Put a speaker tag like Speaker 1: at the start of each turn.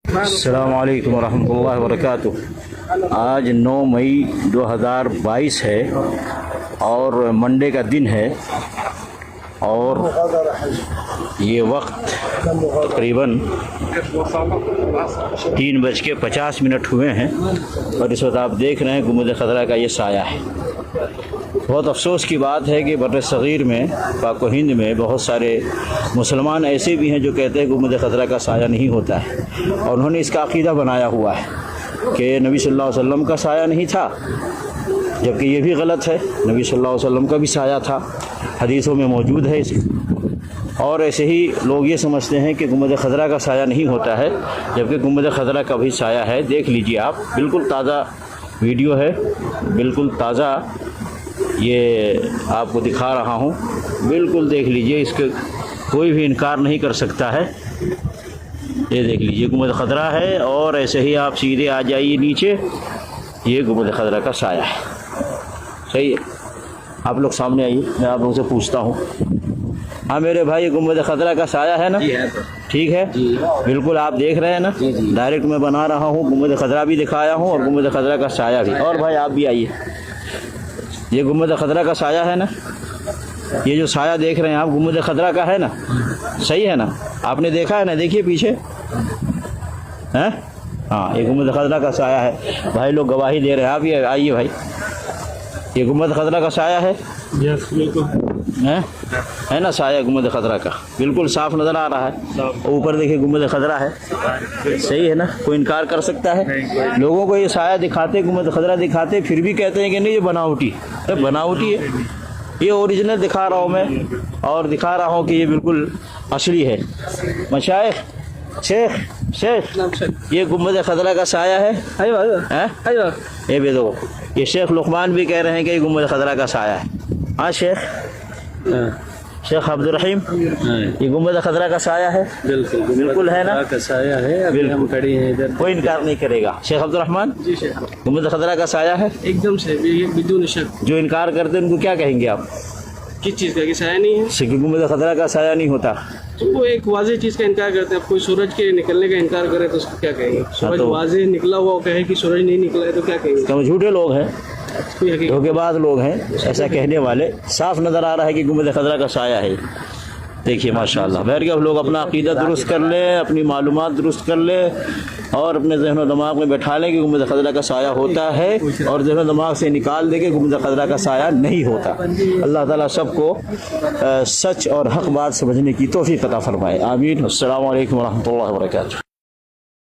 Speaker 1: अस्सलाम वालेकुम रहमतुल्लाहि व बरकातुहू। आज 9 मई 2022 है और मंडे का दिन है और ये वक्त तकरीबन 3:50 हुए हैं और इस वक्त आप देख रहे हैं गुंबद खतरा का ये साया है। बहुत अफसोस की बात है कि बर्र सग़ीर में पाक व हिंद में बहुत सारे मुसलमान ऐसे भी हैं जो कहते हैं गुंबद खतरा का साया नहीं होता है और उन्होंने इसका अक़ीदा बनाया हुआ है कि नबी सल्लल्लाहु अलैहि वसल्लम का साया नहीं था, जबकि ये भी गलत है। नबी सल्लल्लाहु अलैहि वसल्लम का भी साया था, हदीसों में मौजूद है इसमें। और ऐसे ही लोग ये समझते हैं कि गुंबद खतरा का साया नहीं होता है, जबकि गुंबद खतरा का भी साया है। देख लीजिए आप, बिल्कुल ताज़ा वीडियो है, बिल्कुल ताज़ा ये आपको दिखा रहा हूँ। बिल्कुल देख लीजिए, इसके कोई भी इनकार नहीं कर सकता है। ये देख लीजिए गुंबद खतरा है और ऐसे ही आप सीधे आ जाइए नीचे, ये गुंबद खतरा का साया है। सही है, आप लोग सामने आइए, मैं आप लोगों से पूछता हूँ। हाँ मेरे भाई, ये गुंबद खतरा का साया है ना? ठीक है, बिल्कुल आप देख रहे हैं ना? डायरेक्ट मैं बना रहा हूँ, गुंबद खतरा भी दिखाया हूँ और गुंबद खतरा का साया भी। और भाई आप भी आइए, ये गुंबद खतरा का साया है ना? ये जो साया देख रहे हैं आप, गुंबद खतरा का है ना? सही है ना? आपने देखा है ना? देखिए पीछे हैं, हाँ ये गुंबद खतरा का साया है। भाई लोग गवाही दे रहे हैं। आप ये आइए भाई, ये गुंबद खतरा का साया है। है ना साया गुंबद खतरा का, बिल्कुल साफ नज़र आ रहा है। ऊपर देखिए गुंबद खतरा है, सही है ना? कोई इनकार कर सकता है? लोगों को ये साया दिखाते, गुंबद खतरा दिखाते, फिर भी कहते हैं कि नहीं ये बनावटी है। बनावटी है, ये ओरिजिनल दिखा रहा हूँ मैं और दिखा रहा हूँ कि ये बिल्कुल असली है। मशाइख, शेख ये गुंबद खतरा का साया है। ये भी दो, ये शेख लुकमान भी कह रहे हैं कि ये गुंबद खतरा का साया है। हाँ शेख अब्दुल रहीम, ये गुंबद खतरा का साया है। बिल्कुल है ना? का साया है, बिल्कुल खड़ी है इधर, कोई इनकार नहीं करेगा। शेख अब्दुल रहमान, गुंबद खतरा का साया है एकदम से, बिल्कुल शक। जो इनकार करते हैं उनको क्या कहेंगे आप?
Speaker 2: किस चीज़ का कि साया नहीं है?
Speaker 1: गुंबद खतरा का साया नहीं होता,
Speaker 2: तो वो एक वाज़ेह चीज़ का इनकार करते हैं। अब कोई सूरज के निकलने का इनकार करे तो उसको क्या कहेंगे? सूरज वाज़ेह निकला हुआ कहे कि सूरज नहीं निकला है तो क्या कहेंगे?
Speaker 1: तो झूठे लोग हैं, धोखेबाज लोग हैं ऐसा कहने वाले। साफ नज़र आ रहा है कि गुंबद खतरा का साया है। देखिए माशाअल्लाह, बैठ के आप लोग अपना अक़ीदा दुरुस्त कर लें, अपनी मालूमात दुरुस्त कर लें और अपने ज़हन व दिमाग में बैठा लें कि गुंबद खतरा का साया होता है और ज़हन व दिमाग से निकाल दें कि गुंबद खतरा का साया नहीं होता। अल्लाह ताला सबको सच और हक़ बात समझने की तौफ़ीक़ अता फ़रमाए। आमीन। अस्सलामु अलैकुम व रहमतुल्लाहि व बरकातुहू।